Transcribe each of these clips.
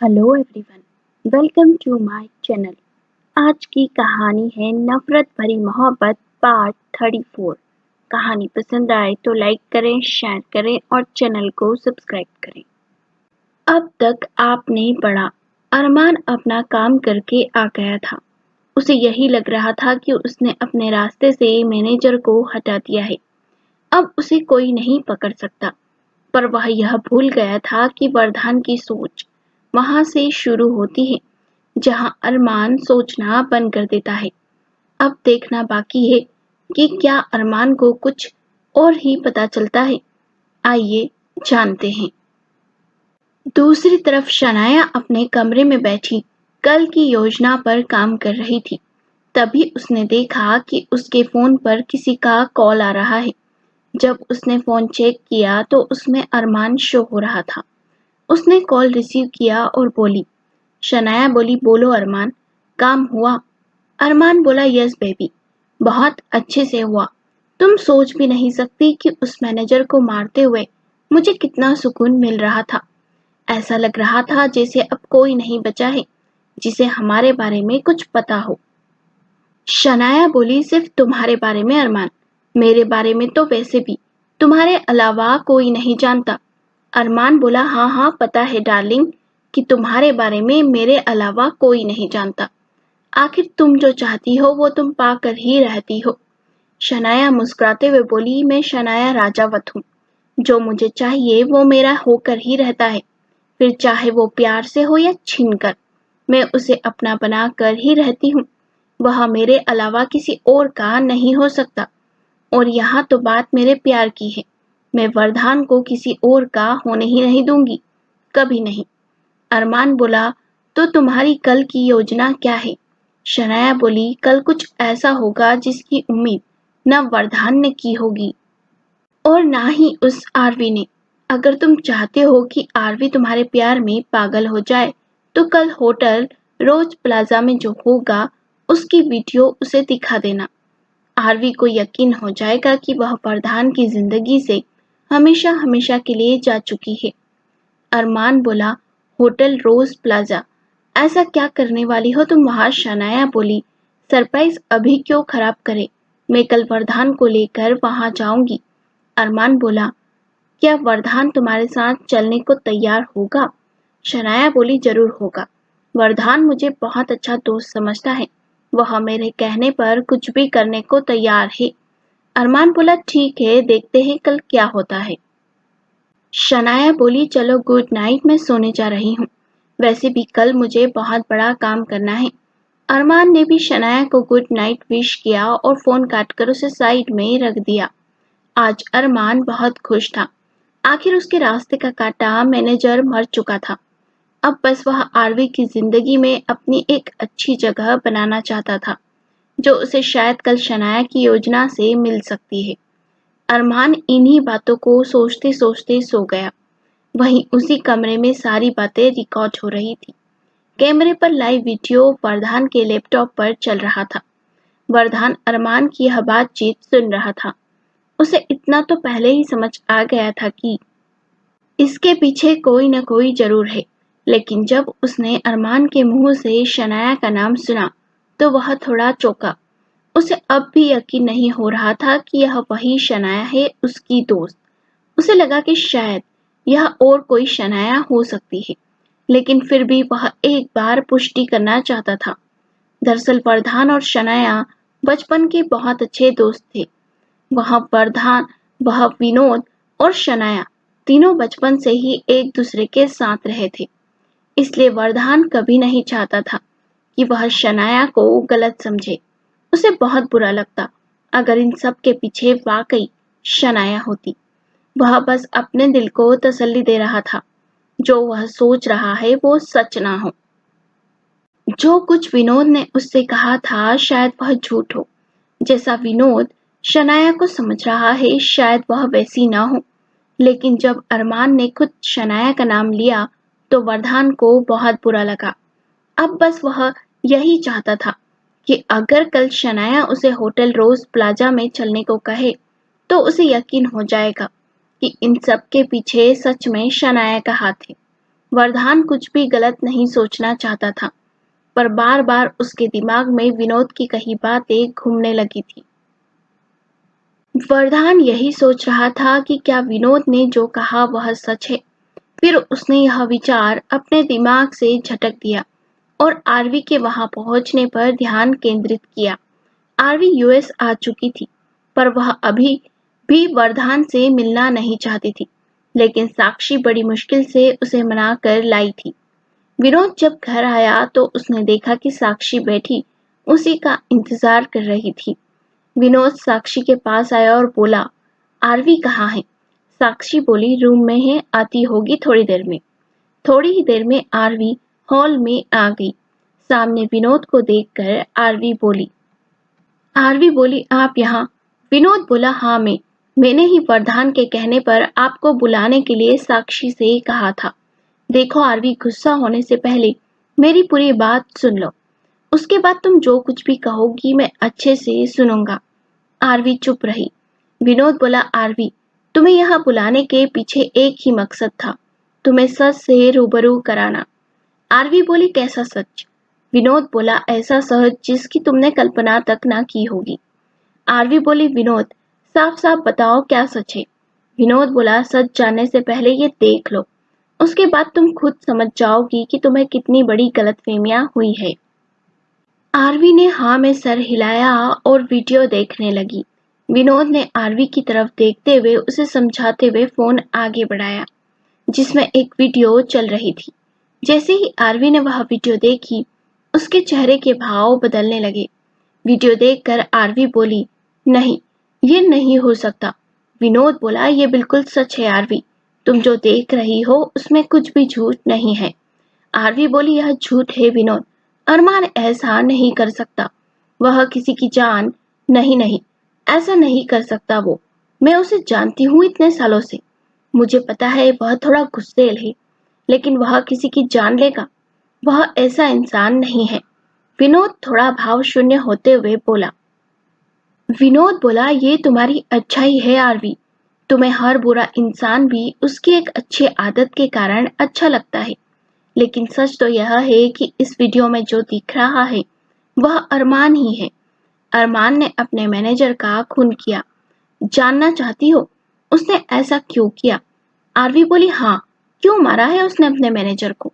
Hello everyone, welcome to my channel. आज की कहानी है नफरत भरी मोहब्बत पार्ट 34। कहानी पसंद आए तो लाइक करें, शेयर करें और चैनल को सब्सक्राइब करें। अब तक आपने पढ़ा, अरमान अपना काम करके आ गया था। उसे यही लग रहा था कि उसने अपने रास्ते से मैनेजर को हटा दिया है। अब उसे कोई नहीं पकड़ सकता। पर वह यह भूल गया था कि वरदान की सोच वहां से शुरू होती है जहां अरमान सोचना बंद कर देता है। अब देखना बाकी है कि क्या अरमान को कुछ और ही पता चलता है। आइए जानते हैं। दूसरी तरफ शनाया अपने कमरे में बैठी कल की योजना पर काम कर रही थी। तभी उसने देखा कि उसके फोन पर किसी का कॉल आ रहा है। जब उसने फोन चेक किया तो उसमें अरमान शो हो रहा था। उसने कॉल रिसीव किया और बोली। शनाया बोली, बोलो अरमान, काम हुआ? अरमान बोला, यस बेबी, बहुत अच्छे से हुआ। तुम सोच भी नहीं सकती कि उस मैनेजर को मारते हुए मुझे कितना सुकून मिल रहा था। ऐसा लग रहा था जैसे अब कोई नहीं बचा है जिसे हमारे बारे में कुछ पता हो। शनाया बोली, सिर्फ तुम्हारे बारे में अरमान, मेरे बारे में तो वैसे भी तुम्हारे अलावा कोई नहीं जानता। अरमान बोला, हाँ हाँ पता है डार्लिंग कि तुम्हारे बारे में मेरे अलावा कोई नहीं जानता। आखिर तुम जो चाहती हो वो तुम पाकर ही रहती हो। शनाया मुस्कुराते हुए बोली, मैं शनाया राजावत हूँ। जो मुझे चाहिए वो मेरा होकर ही रहता है, फिर चाहे वो प्यार से हो या छीन कर। मैं उसे अपना बना कर ही रहती हूँ। वह मेरे अलावा किसी और का नहीं हो सकता। और यहाँ तो बात मेरे प्यार की है। मैं वरदान को किसी और का होने ही नहीं दूंगी, कभी नहीं। अरमान बोला, तो तुम्हारी कल की योजना क्या है? शनाया बोली, कल कुछ ऐसा होगा जिसकी उम्मीद न वरदान ने की होगी और ना ही उस आरवी ने। अगर तुम चाहते हो कि आरवी तुम्हारे प्यार में पागल हो जाए तो कल होटल रोज प्लाजा में जो होगा उसकी वीडियो उसे दिखा देना। आरवी को यकीन हो जाएगा कि वह प्रधान की जिंदगी से हमेशा हमेशा के लिए जा चुकी है। अरमान बोला, होटल रोज प्लाजा, ऐसा क्या करने वाली हो तुम वहां? शनाया बोली, सरप्राइज अभी क्यों खराब करे, मैं कल वरदान को लेकर वहां जाऊंगी। अरमान बोला, क्या वरदान तुम्हारे साथ चलने को तैयार होगा? शनाया बोली, जरूर होगा। वरदान मुझे बहुत अच्छा दोस्त समझता है, वह मेरे कहने पर कुछ भी करने को तैयार है। अरमान बोला, ठीक है, देखते हैं कल क्या होता है। शनाया बोली, चलो गुड नाइट, मैं सोने जा रही हूँ। वैसे भी कल मुझे बहुत बड़ा काम करना है। अरमान ने भी शनाया को गुड नाइट विश किया और फोन काटकर उसे साइड में रख दिया। आज अरमान बहुत खुश था। आखिर उसके रास्ते का कांटा मैनेजर मर चुका था। अब बस वह आरवी की जिंदगी में अपनी एक अच्छी जगह बनाना चाहता था, जो उसे शायद कल शनाया की योजना से मिल सकती है। अरमान इन्हीं बातों को सोचते सोचते सो गया। वहीं उसी कमरे में सारी बातें रिकॉर्ड हो रही थी। कैमरे पर लाइव वीडियो वरदान के लैपटॉप पर चल रहा था। वरदान अरमान की यह बातचीत सुन रहा था। उसे इतना तो पहले ही समझ आ गया था कि इसके पीछे कोई न कोई जरूर है। लेकिन जब उसने अरमान के मुंह से शनाया का नाम सुना तो वह थोड़ा चौंका। उसे अब भी यकीन नहीं हो रहा था कि यह वही शनाया है, उसकी दोस्त। उसे लगा कि शायद यह और कोई शनाया हो सकती है, लेकिन फिर भी वह एक बार पुष्टि करना चाहता था। दरअसल प्रधान और शनाया बचपन के बहुत अच्छे दोस्त थे। वह विनोद और शनाया तीनों बचपन से ही एक दूसरे के साथ रहे थे। इसलिए वरदान कभी नहीं चाहता था कि वह शनाया को गलत समझे। उसे बहुत बुरा लगता अगर इन सब के पीछे वाकई शनाया होती। वह बस अपने दिल को तसल्ली दे रहा था, जो वह सोच रहा है वो सच ना हो। जो कुछ विनोद ने उससे कहा था शायद वह झूठ हो। जैसा विनोद शनाया को समझ रहा है शायद वह वैसी ना हो। लेकिन जब अरमान ने खुद शनाया का नाम लिया तो वरदान को बहुत बुरा लगा। अब बस वह यही चाहता था कि अगर कल शनाया उसे होटल रोज प्लाजा में चलने को कहे तो उसे यकीन हो जाएगा कि इन सब के पीछे सच में शनाया का हाथ है। वरदान कुछ भी गलत नहीं सोचना चाहता था, पर बार बार उसके दिमाग में विनोद की कही बातें घूमने लगी थी। वरदान यही सोच रहा था कि क्या विनोद ने जो कहा वह सच है। फिर उसने यह विचार अपने दिमाग से झटक दिया और आरवी के वहां पहुंचने पर ध्यान केंद्रित किया। आरवी यूएस आ चुकी थी, पर वह अभी भी वरदान से मिलना नहीं चाहती थी, लेकिन साक्षी बड़ी मुश्किल से उसे मना कर लाई थी। विनोद जब घर आया तो उसने देखा कि साक्षी बैठी उसी का इंतजार कर रही थी। विनोद साक्षी के पास आया और बोला, आरवी कहाँ है? साक्षी बोली, रूम में है, आती होगी थोड़ी देर में। थोड़ी ही देर में आरवी हॉल में आ गई। सामने विनोद को देखकर आरवी बोली, आप यहाँ? विनोद बोला, हाँ मैंने ही वरदान के कहने पर आपको बुलाने के लिए साक्षी से कहा था। देखो आरवी, गुस्सा होने से पहले मेरी पूरी बात सुन लो, उसके बाद तुम जो कुछ भी कहोगी मैं अच्छे से सुनूंगा। आरवी चुप रही। विनोद बोला, आरवी, तुम्हें यहाँ बुलाने के पीछे एक ही मकसद था, तुम्हें सच से रूबरू कराना। आरवी बोली, कैसा सच? विनोद बोला, ऐसा सच जिसकी तुमने कल्पना तक ना की होगी। आरवी बोली, विनोद, साफ साफ बताओ क्या सच है? विनोद बोला, सच जानने से पहले ये देख लो, उसके बाद तुम खुद समझ जाओगी कि तुम्हें कितनी बड़ी गलतफहमियां हुई है। आरवी ने हाँ में सर हिलाया और वीडियो देखने लगी। विनोद ने आरवी की तरफ देखते हुए उसे समझाते हुए फोन आगे बढ़ाया, जिसमें एक वीडियो चल रही थी। जैसे ही आरवी ने वह वीडियो देखी, उसके चेहरे के भाव बदलने लगे। वीडियो देखकर आरवी बोली, नहीं, ये नहीं हो सकता। विनोद बोला, ये बिल्कुल सच है आरवी, तुम जो देख रही हो उसमें कुछ भी झूठ नहीं है। आरवी बोली, यह झूठ है विनोद, अरमान ऐसा नहीं कर सकता, वह किसी की जान नहीं, ऐसा नहीं कर सकता वो, मैं उसे जानती हूँ इतने सालों से, मुझे पता है वह थोड़ा गुस्सैल है, लेकिन वह किसी की जान लेगा? वह ऐसा इंसान नहीं है। विनोद थोड़ा भाव शून्य होते हुए बोला। विनोद बोला, ये तुम्हारी अच्छाई है आरवी, तुम्हें हर बुरा इंसान भी उसकी एक अच्छी आदत के कारण अच्छा लगता है, लेकिन सच तो यह है कि इस वीडियो में जो दिख रहा है वह अरमान ही है। अरमान ने अपने मैनेजर का खून किया। जानना चाहती हो उसने ऐसा क्यों किया? आरवी बोली, हाँ, क्यों मारा है उसने अपने मैनेजर को?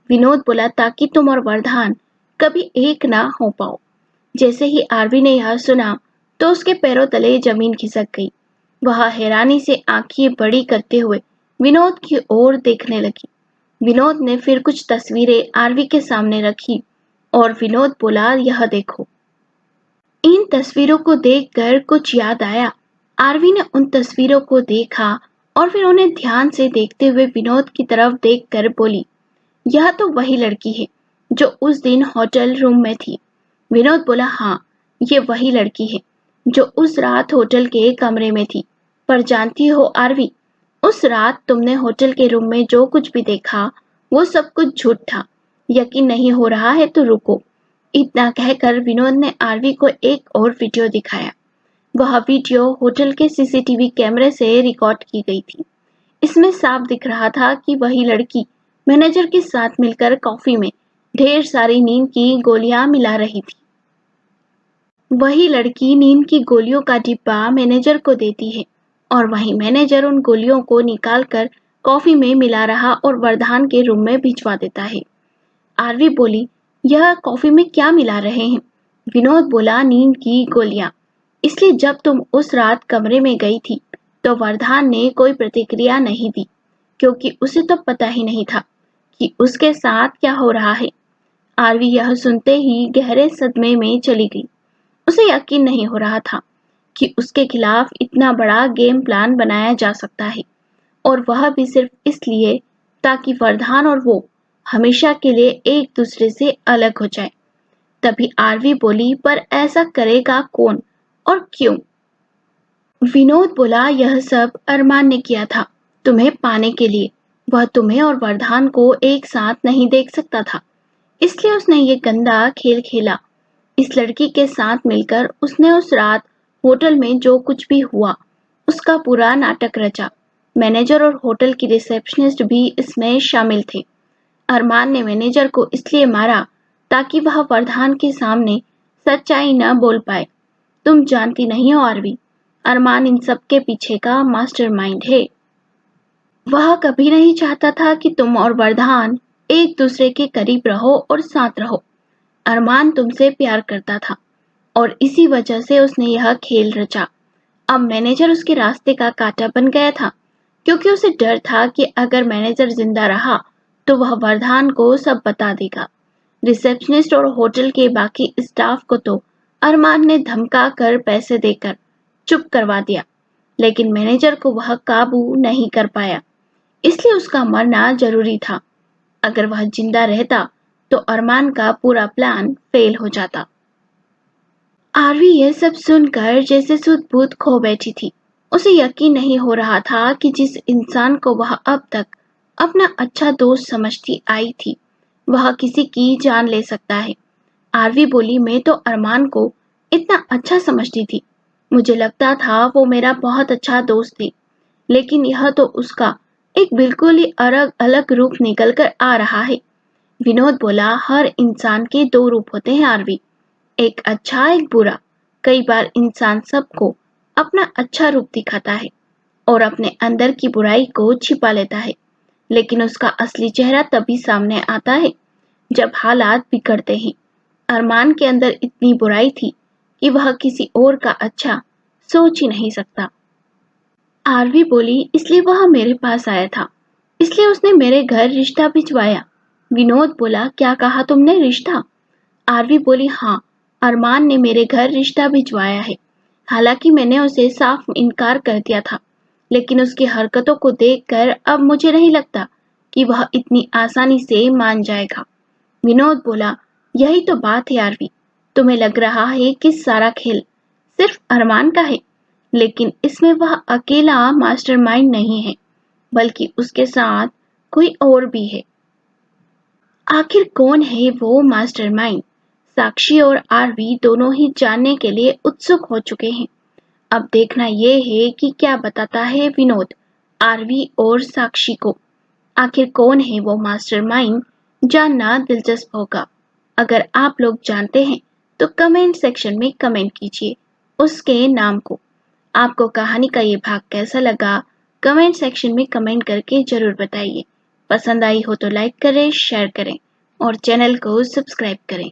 विनोद बोला, ताकि तुम और वरदान कभी एक ना हो पाओ। जैसे ही आरवी ने यह सुना तो उसके पैरों तले जमीन खिसक गई। वह हैरानी से आंखें बड़ी करते हुए विनोद की ओर देखने लगी। विनोद ने फिर कुछ तस्वीरें आरवी के सामने रखी और विनोद बोला, यह देखो। इन तस्वीरों को देखकर कुछ याद आया। आरवी ने उन तस्वीरों को देखा और फिर उन्हें ध्यान से देखते हुए विनोद की तरफ देखकर बोली, यह तो वही लड़की है जो उस दिन होटल रूम में थी। विनोद बोला, हाँ, ये वही लड़की है जो उस रात होटल के कमरे में थी। पर जानती हो आरवी, उस रात तुमने होटल के रूम में जो कुछ भी देखा वो सब कुछ झूठ था। यकीन नहीं हो रहा है तो रुको। इतना कहकर विनोद ने आरवी को एक और वीडियो दिखाया। वह वीडियो होटल के सीसीटीवी कैमरे से रिकॉर्ड की गई थी। इसमें साफ दिख रहा था कि वही लड़की मैनेजर के साथ मिलकर कॉफी में ढेर सारी नींद की गोलियां मिला रही थी। वही लड़की नींद की गोलियों का डिब्बा मैनेजर को देती है और वही मैनेजर उन गोलियों को निकालकर कॉफी में मिला रहा और वरदान के रूम में भिजवा देता है। आरवी बोली, यह कॉफी में क्या मिला रहे हैं? विनोद बोला, नींद की गोलियां। इसलिए जब तुम उस रात कमरे में गई थी तो वरदान ने कोई प्रतिक्रिया नहीं दी, क्योंकि उसे तो पता ही नहीं था कि उसके साथ क्या हो रहा है। आरवी यह सुनते ही गहरे सदमे में चली गई। उसे यकीन नहीं हो रहा था कि उसके खिलाफ इतना बड़ा गेम प्लान बनाया जा सकता है, और वह भी सिर्फ इसलिए ताकि वरदान और वो हमेशा के लिए एक दूसरे से अलग हो जाए। तभी आरवी बोली, पर ऐसा करेगा कौन और क्यों? विनोद बोला, यह सब अरमान ने किया था, तुम्हें पाने के लिए। वह तुम्हें और वरदान को एक साथ नहीं देख सकता था, इसलिए उसने ये गंदा खेल खेला। इस लड़की के साथ मिलकर उसने उस रात होटल में जो कुछ भी हुआ उसका पूरा नाटक रचा। मैनेजर और होटल की रिसेप्शनिस्ट भी इसमें शामिल थे। अरमान ने मैनेजर को इसलिए मारा ताकि वह वरदान के सामने सच्चाई न बोल पाए। तुम जानती नहीं हो आरवी, अरमान इन सब के पीछे का मास्टरमाइंड है। वह कभी नहीं चाहता था कि तुम और वरदान एक दूसरे के करीब रहो और साथ रहो। अरमान तुमसे प्यार करता था और इसी वजह से उसने यह खेल रचा। अब मैनेजर उसके रास्ते का कांटा बन गया था, क्योंकि उसे डर था कि अगर मैनेजर जिंदा रहा तो वह वरदान को सब बता देगा। रिसेप्शनिस्ट और होटल के बाकी स्टाफ को तो अरमान ने धमका कर पैसे देकर चुप करवा दिया, लेकिन मैनेजर को वह काबू नहीं कर पाया, इसलिए उसका मरना जरूरी था। अगर वह जिंदा रहता तो अरमान का पूरा प्लान फेल हो जाता। आरवी यह सब सुनकर जैसे सुध-बुध खो बैठी थी। उसे यकीन नहीं हो रहा था कि जिस इंसान को वह अब तक अपना अच्छा दोस्त समझती आई थी, वह किसी की जान ले सकता है। आरवी बोली, मैं तो अरमान को इतना अच्छा समझती थी। मुझे लगता था वो मेरा बहुत अच्छा दोस्त है, लेकिन यह तो उसका एक बिल्कुल ही अलग रूप निकल कर आ रहा है। विनोद बोला, हर इंसान के दो रूप होते हैं आरवी, एक अच्छा एक बुरा। कई बार इंसान सबको अपना अच्छा रूप दिखाता है और अपने अंदर की बुराई को छिपा लेता है, लेकिन उसका असली चेहरा तभी सामने आता है जब हालात बिगड़ते हैं। अरमान के अंदर इतनी बुराई थी कि वह किसी और का अच्छा सोच ही नहीं सकता। आरवी बोली, इसलिए वह मेरे पास आया था, इसलिए उसने मेरे घर रिश्ता भिजवाया। विनोद बोला, क्या कहा तुमने, रिश्ता? आरवी बोली, हाँ, अरमान ने मेरे घर रिश्ता भिजवाया है। हालांकि मैंने उसे साफ इनकार कर दिया था, लेकिन उसकी हरकतों को देखकर अब मुझे नहीं लगता कि वह इतनी आसानी से मान जाएगा। विनोद बोला, यही तो बात है आरवी, तुम्हें लग रहा है कि सारा खेल सिर्फ अरमान का है, लेकिन इसमें वह अकेला मास्टरमाइंड नहीं है, बल्कि उसके साथ कोई और भी है। आखिर कौन है वो मास्टरमाइंड? साक्षी और आरवी दोनों ही जानने के लिए उत्सुक हो चुके हैं। अब देखना ये है कि क्या बताता है विनोद आरवी और साक्षी को। आखिर कौन है वो मास्टरमाइंड, जानना दिलचस्प होगा। अगर आप लोग जानते हैं तो कमेंट सेक्शन में कमेंट कीजिए उसके नाम को। आपको कहानी का ये भाग कैसा लगा, कमेंट सेक्शन में कमेंट करके जरूर बताइए। पसंद आई हो तो लाइक करें, शेयर करें और चैनल को सब्सक्राइब करें।